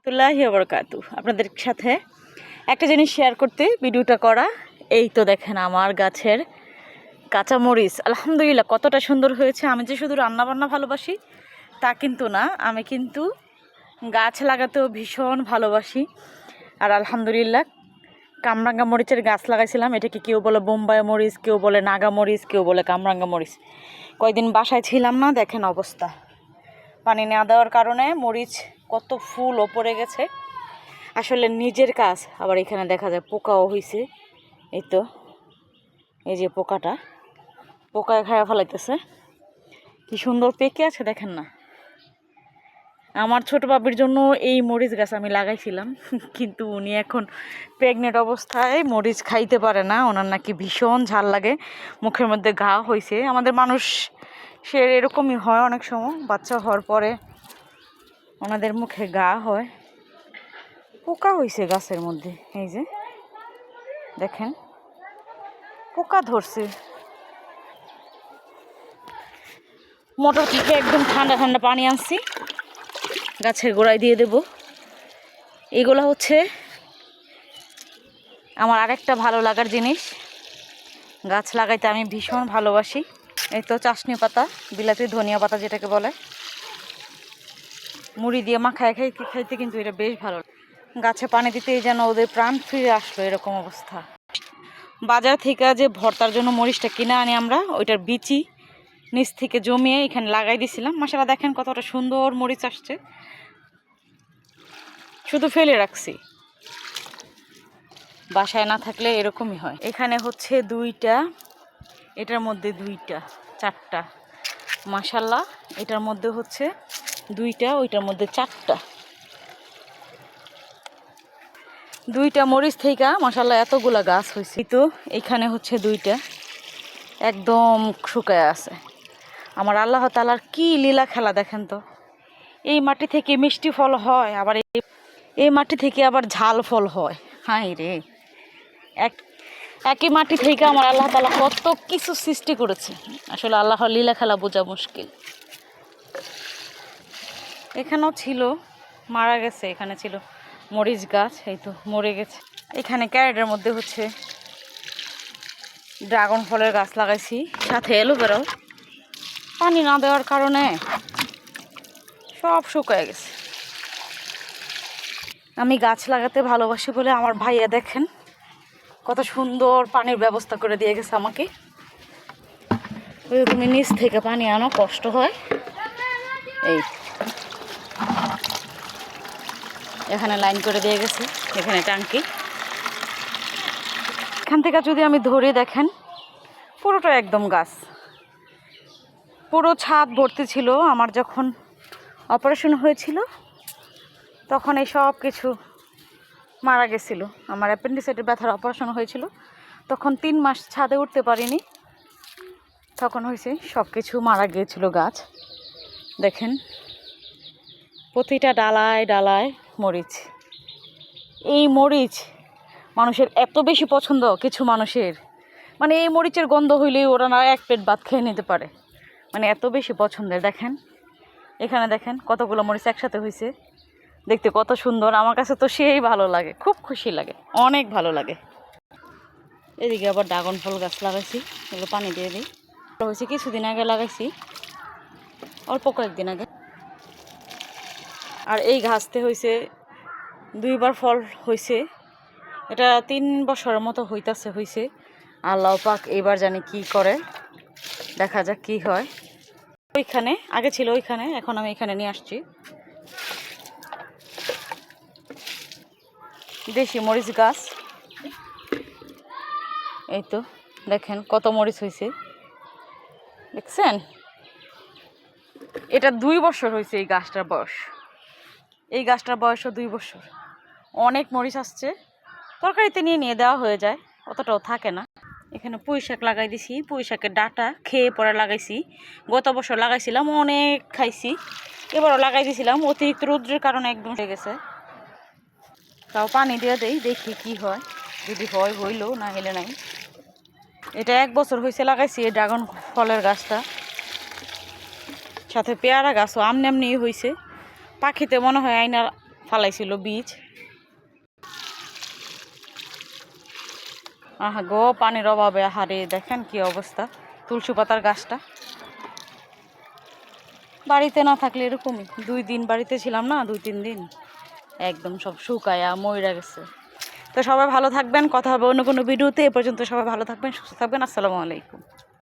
তুল্লাহি বারাকাতু আপনাদের সাথে একটা জিনিস শেয়ার করতে ভিডিওটা করা। এই তো দেখেন আমার গাছের কাঁচামরিচ আলহামদুলিল্লাহ কতটা সুন্দর হয়েছে। আমি যে শুধু রান্না বান্না ভালোবাসি তা কিন্তু না, আমি কিন্তু গাছ লাগাতেও ভীষণ ভালোবাসি। আর আলহামদুলিল্লাহ কামরাঙ্গা মরিচের গাছ লাগাইছিলাম। এটাকে কেউ বলে বোম্বাই মরিচ, কেউ বলে নাগা মরিচ, কেউ বলে কামরাঙ্গা মরিচ। কয়েকদিন বাসায় ছিলাম না, দেখেন অবস্থা। পানি না দেওয়ার কারণে মরিচ কত ফুল ওপরে গেছে। আসলে নিজের কাজ। আবার এখানে দেখা যায় পোকাও হয়েছে। এই তো এই যে পোকায় খায়া ফেলাইতেছে। কি সুন্দর পেকে আছে দেখেন না। আমার ছোট বাবির জন্য এই মরিচ গাছ আমি লাগাইছিলাম, কিন্তু উনি এখন প্রেগনেন্ট অবস্থায় মরিচ খাইতে পারে না। ওনার নাকি ভীষণ ঝাল লাগে, মুখের মধ্যে ঘা হয়েছে। আমাদের মানুষ সে এরকমই হয়, অনেক সময় বাচ্চা হওয়ার পরে ওনাদের মুখে ঘা হয়। পোকা হয়েছে গাছের মধ্যে, এই যে দেখেন পোকা ধরছে। মোটর থেকে একদম ঠান্ডা ঠান্ডা পানি আনছি, গাছের গোড়ায় দিয়ে দেব। এগুলো হচ্ছে আমার আরেকটা ভালো লাগার জিনিস। গাছ লাগাইতে আমি ভীষণ ভালোবাসি। এই তো চাশনি পাতা, বিলাতি ধনিয়া পাতা যেটাকে বলে, মুড়ি দিয়ে মাখায় খাইতে কিন্তু এটা বেশ ভালো। গাছে পানি দিতেই যেন ওদের প্রাণ ফিরে আসলো, এরকম অবস্থা। বাজার থেকে যে ভর্তার জন্য মরিচটা কিনে আনি আমরা, ওইটার বিচি নিচ থেকে জমিয়ে এখানে লাগাই দিছিলাম। মাশাআল্লাহ দেখেন কতটা সুন্দর মরিচ আসছে, শুধু ফেলে রাখছি। বাসায় না থাকলে এরকমই হয়। এখানে হচ্ছে দুইটা, এটার মধ্যে দুইটা, চারটা। মাশাআল্লাহ এটার মধ্যে হচ্ছে দুইটা, ওইটার মধ্যে চারটা। দুইটা মরিচ থেকে মাশাআল্লাহ এতগুলা গাছ হয়েছে। তো এখানে হচ্ছে দুইটা, একদম শুকায় আছে। আমার আল্লাহ তাআলার কি লীলা খেলা দেখেন তো। এই মাটি থেকে মিষ্টি ফল হয়, আবার এই মাটি থেকে আবার ঝাল ফল হয়। হাই রে, একই মাটি থেকে আমার আল্লাহ তাআলা কত কিছু সৃষ্টি করেছে। আসলে আল্লাহর লীলা খেলা বোঝা মুশকিল। এখানেও ছিল, মারা গেছে। এখানে ছিল মরিচ গাছ, এই তো মরে গেছে। এখানে ক্যারেটের মধ্যে হচ্ছে ড্রাগন ফলের গাছ লাগাইছি, সাথে অ্যালোভেরাও। পানি না দেওয়ার কারণে সব শুকিয়ে গেছে। আমি গাছ লাগাতে ভালোবাসি বলে আমার ভাইয়া দেখেন কত সুন্দর পানির ব্যবস্থা করে দিয়ে গেছে আমাকে। তুমি নিচ থেকে পানি আনো, কষ্ট হয়। এই এখানে লাইন করে দিয়ে গেছে, এখানে ট্যাঙ্কি। এখান থেকে যদি আমি ধরে দেখেন পুরোটা একদম গাছ, পুরো ছাদ ভর্তি ছিল। আমার যখন অপারেশন হয়েছিল তখন এই সব কিছু মারা গেছিলো। আমার অ্যাপেন্ডিসাইটিস ব্যথার অপারেশন হয়েছিল, তখন 3 মাস ছাদে উঠতে পারিনি। তখন হয়েছে সব কিছু মারা গিয়েছিল গাছ। দেখেন প্রতিটা ডালায় ডালায় মরিচ। এই মরিচ মানুষের এত বেশি পছন্দ, কিছু মানুষের মানে এই মরিচের গন্ধ হইলেই ওরা না এক প্লেট ভাত খেয়ে নিতে পারে, মানে এত বেশি পছন্দের। দেখেন এখানে দেখেন কতগুলো মরিচ একসাথে হয়েছে, দেখতে কত সুন্দর। আমার কাছে তো সেই ভালো লাগে, খুব খুশি লাগে, অনেক ভালো লাগে। এদিকে আবার ড্রাগন ফল গাছ লাগাইছি, এগুলো পানি দিয়ে দিই। হয়েছে কিছুদিন আগে লাগাইছি, অল্প কয়েকদিন আগে। আর এই গাছতে হয়েছে 2বার ফল হয়েছে। এটা 3 বছরের মতো হয়েছে। আল্লাহ পাক এবার জানি কি করে, দেখা যাক কি হয়। ওইখানে আগে ছিল, ওইখানে, এখন আমি এখানে নিয়ে আসছি। দেশি মরিচ গাছ, এই তো দেখেন কত মরিচ হয়েছে, দেখছেন। এটা 2 বছর হয়েছে এই গাছটার বয়স। এই গাছটার বয়সও 2 বছর। অনেক মরিচ আসছে, তরকারিতে নিয়ে দেওয়া হয়ে যায়, অতটাও থাকে না। এখানে পুঁই শাক লাগাই দিছি, পুঁই শাকের ডাঁটা খেয়ে পরে লাগাইছি। গত বছর লাগাইছিলাম, অনেক খাইছি। এবারও লাগাই দিয়েছিলাম, অতিরিক্ত রৌদ্রের কারণে একদম হয়ে গেছে। তাও পানি দিয়ে দেই, দেখি কি হয়, যদি হয় হইলো, না হলে নাই। এটা 1 বছর হয়েছে লাগাইছি এই ড্রাগন ফলের গাছটা, সাথে পেয়ারা গাছও আমনি হয়েছে। পাখিতে মনে হয় আইনা ফালাইছিল বীজ। আহা গো, পানির অভাবে হারে দেখেন কি অবস্থা। তুলসী পাতার গাছটা বাড়িতে না থাকলে এরকমই, 2 দিন বাড়িতে ছিলাম না, 2-3 দিন একদম সব শুকায়া মইরা গেছে। তো সবাই ভালো থাকবেন, কথা হবে অন্য কোনো ভিডিওতে। এ পর্যন্ত সবাই ভালো থাকবেন, সুস্থ থাকবেন। আসসালামু আলাইকুম।